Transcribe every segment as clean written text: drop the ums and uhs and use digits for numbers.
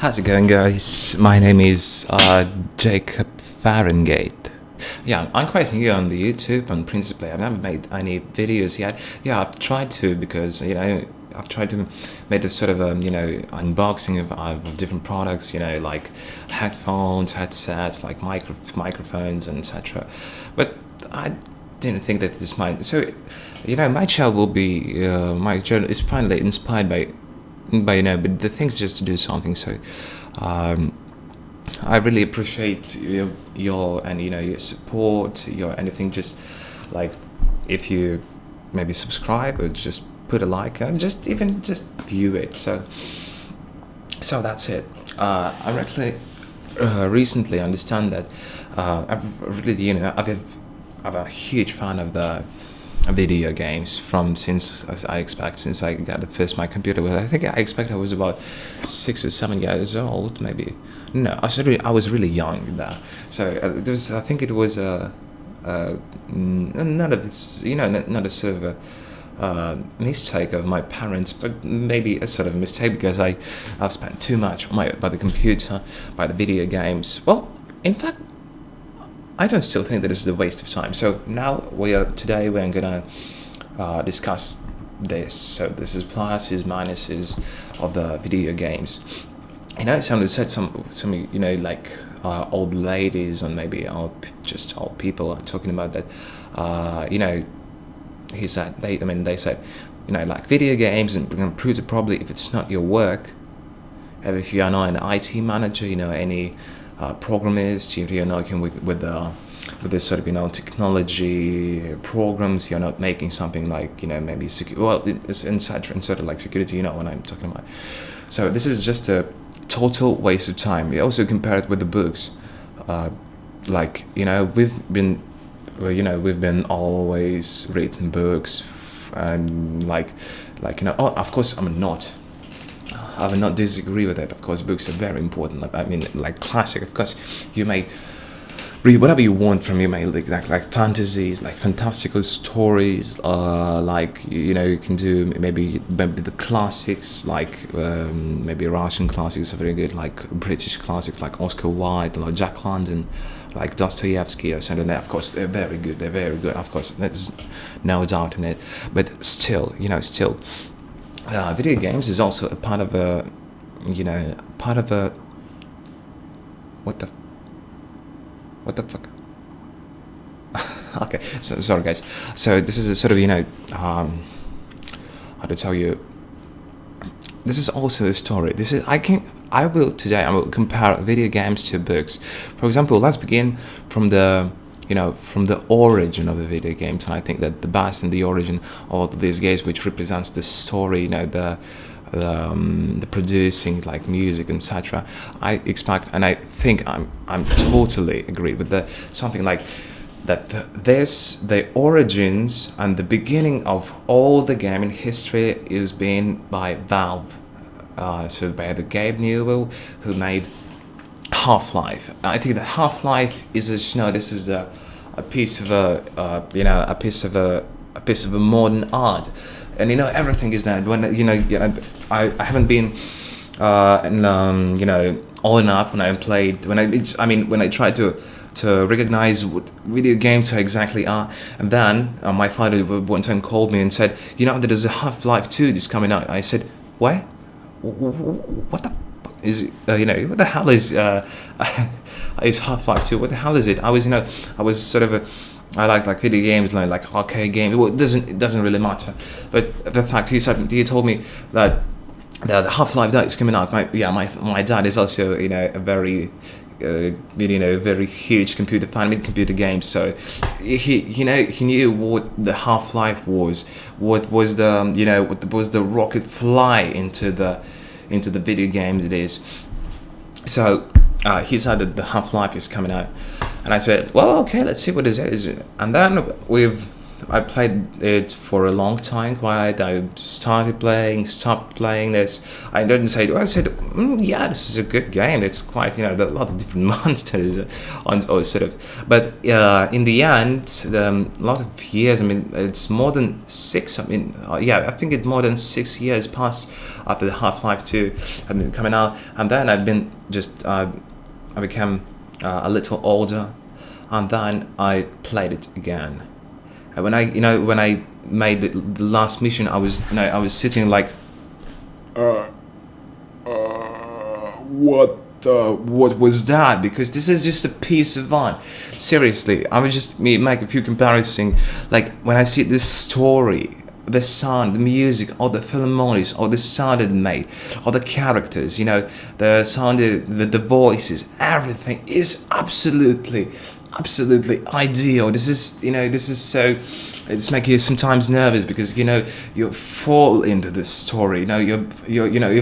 How's it going, guys? My name is Jacob Farengate. Yeah, I'm quite new on the YouTube, and principally, I've never made any videos yet. Yeah, I've tried to because I've tried to make a sort of unboxing of different products, like headphones, headsets, like microphones, and etc. But I didn't think that this might. So, my channel will be my channel is finally inspired by but the thing's just to do something. So I really appreciate your support, your anything. Just like if you maybe subscribe or just put a like and just view it. So that's it. I actually recently understand that I've really I'm a huge fan of the video games since I got the first my computer. I think I was about 6 or 7 years old, maybe. No, I was really young there. So I think it was not a sort of a mistake of my parents, but maybe a sort of mistake because I've spent too much by the computer, by the video games. Well, in fact, I don't still think that this is a waste of time. So now today we're gonna discuss this. So this is pluses, minuses of the video games. Somebody said some like old ladies and maybe just old people are talking about that. He said they said like video games and improve it probably if it's not your work. If you are not an IT manager, any programmers, you're working with this sort of technology programs. You're not making something like maybe it's inside sort of like security. What I'm talking about. So this is just a total waste of time. We also compare it with the books. We've been always reading books and of course I will not disagree with it. Of course, books are very important. Like classic. Of course, you may read whatever you want from. You may like fantasies, like fantastical stories. You can do maybe the classics, like maybe Russian classics are very good, like British classics, like Oscar Wilde, like Jack London, like Dostoevsky or something. Of course, they're very good. Of course, there's no doubt in it. But still. Video games is also a part of what the fuck. Okay, so sorry guys. So this is a sort of how to tell you. This is also a story. I will compare video games to books. For example, let's begin from the origin of the video games, and I think that the best in the origin of these games, which represents the story, the producing like music, etc. I expect, and I think I'm totally agree with something like that. The origins and the beginning of all the gaming history is being by Valve, so by the Gabe Newell, who made Half-Life. I think that Half-Life is this is a piece of a modern art, and everything is that when I haven't been old enough when I played when I tried to recognize what video games exactly are, and then my father one time called me and said, there's a Half-Life 2 that's coming out. I said, what? What the fuck is it? What the hell is Half-Life 2? What the hell is it? I was sort of I like video games, like arcade games. Well, it doesn't really matter. But the fact he told me that the Half-Life that is coming out. My dad is also a very very huge computer fan, computer games. So he knew what the Half-Life was. What was what was the rocket fly into the video games it is. So he said that the Half-Life is coming out, and I said, well, okay, let's see what it is. And then we've I played it for a long time. Quite. I started playing, stopped playing this. I didn't say. I said, yeah, this is a good game. It's quite, there are a lot of different monsters, or sort of. But in the end, a lot of years. I mean, it's more than 6. I mean, yeah, I think it's more than 6 years passed after the Half-Life 2 had been coming out, and then I've been just. I became a little older, and then I played it again. And when I made the last mission, I was sitting like, what was that? Because this is just a piece of art. Seriously, I would just make a few comparisons. Like when I see this story, the sound, the music, or the philharmonies, or the sound it made, or the characters, the sound, the voices, everything is absolutely ideal. This is so. It's making you sometimes nervous because you fall into this story. You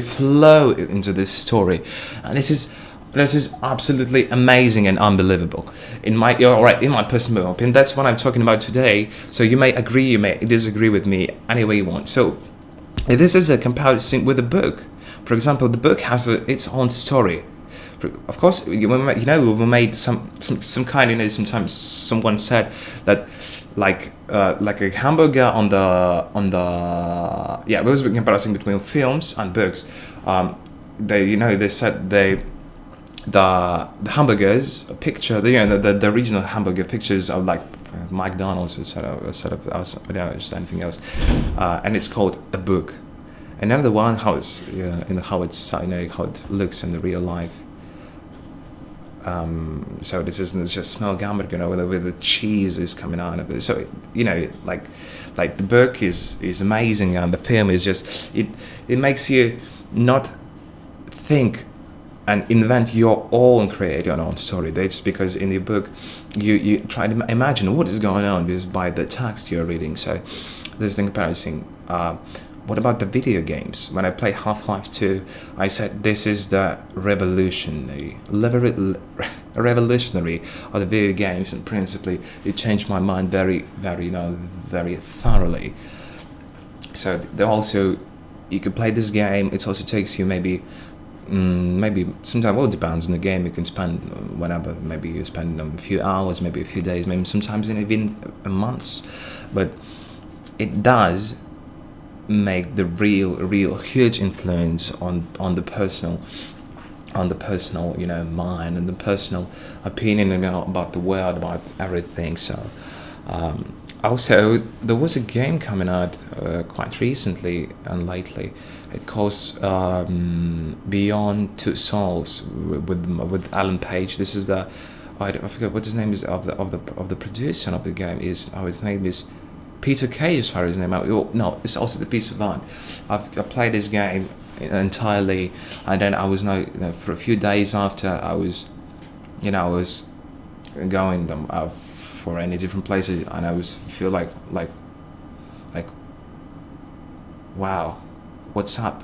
flow into this story, and this is absolutely amazing and unbelievable. In my personal opinion, that's what I'm talking about today. So you may agree, you may disagree with me any way you want. So this is a comparison with a book. For example, the book has its own story. Of course, we made some kind. Sometimes someone said that, like a hamburger on the there was a comparison between films and books. They said the hamburgers picture, the original hamburger pictures of like McDonald's or sort of just anything else, and it's called a book. And another one how it's how it looks in the real life. So this isn't just small hamburger, with the cheese is coming out of it. So like the book is amazing, and the film is just it makes you not think and invent your own, create your own story. That's because in the book you try to imagine what is going on just by the text you're reading. So this is the comparison. What about the video games? When I played Half-Life 2, I said this is the revolutionary of the video games, and principally it changed my mind very, very, very thoroughly. So you could play this game. It also takes you maybe sometimes, well, it depends on the game. You can spend whatever. Maybe you spend a few hours, maybe a few days, maybe sometimes even a month. But it does make the real huge influence on the personal mind and the personal opinion about the world, about everything. So also there was a game coming out quite recently and lately. It calls Beyond Two Souls with Alan Page. This is I forget what his name is of the producer of the game is. His name is Peter Cage, as far as his name. No, it's also the piece of art. I played this game entirely, and then I was for a few days after I was going for any different places, and I feel like wow, what's up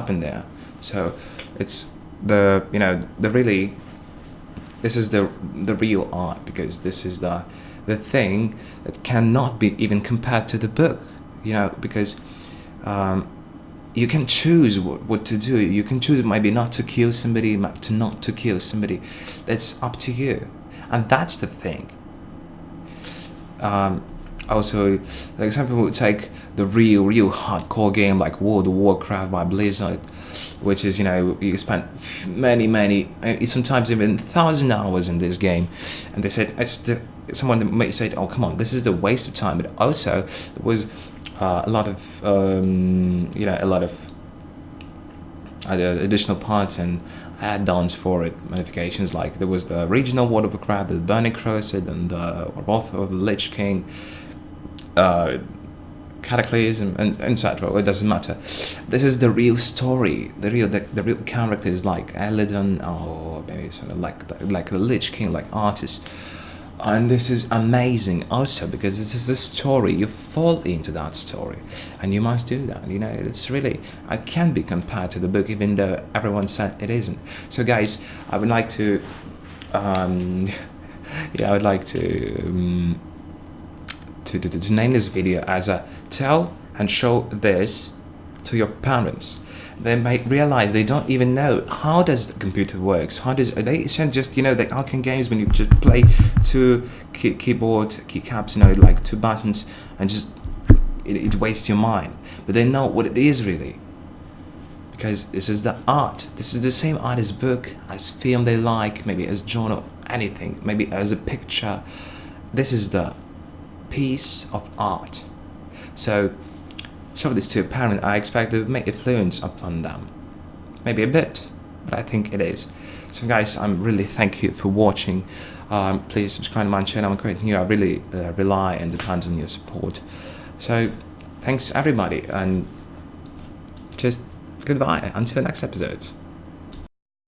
in there? So it's this is the real art, because this is the thing that cannot be even compared to the book, because you can choose what to do. You can choose maybe not to kill somebody, not to kill somebody. That's up to you, and that's the thing. Also, like some people would take the real hardcore game like World of Warcraft by Blizzard, which is you spend many sometimes even 1,000 hours in this game, and they said someone may say, oh come on, this is the waste of time. But also there was a lot of additional parts and add-ons for it, modifications. Like there was the regional World of Warcraft, the Burning Crusade, and the Wrath of the Lich King, Cataclysm, and etc. It doesn't matter. This is the real story, the real characters like Eladon, or maybe sort of like the Lich King, like Artus. And this is amazing also because this is a story. You fall into that story, and you must do that. It's really, it can be compared to the book, even though everyone said it isn't. So guys, I would like to to name this video as a tell and show this to your parents. They might realize they don't even know how does the computer works. How does they just the Arcane games when you just play two keyboard keycaps, like two buttons, and just it wastes your mind. But they know what it is really, because this is the art. This is the same art as book, as film they like, maybe as genre, anything, maybe as a picture. This is the piece of art. So show this to a parent. I expect to make influence upon them. Maybe a bit, but I think it is. So guys, I'm really thank you for watching. Please subscribe to my channel. I'm creating here. I really rely and depend on your support. So thanks everybody, and just goodbye until next episode.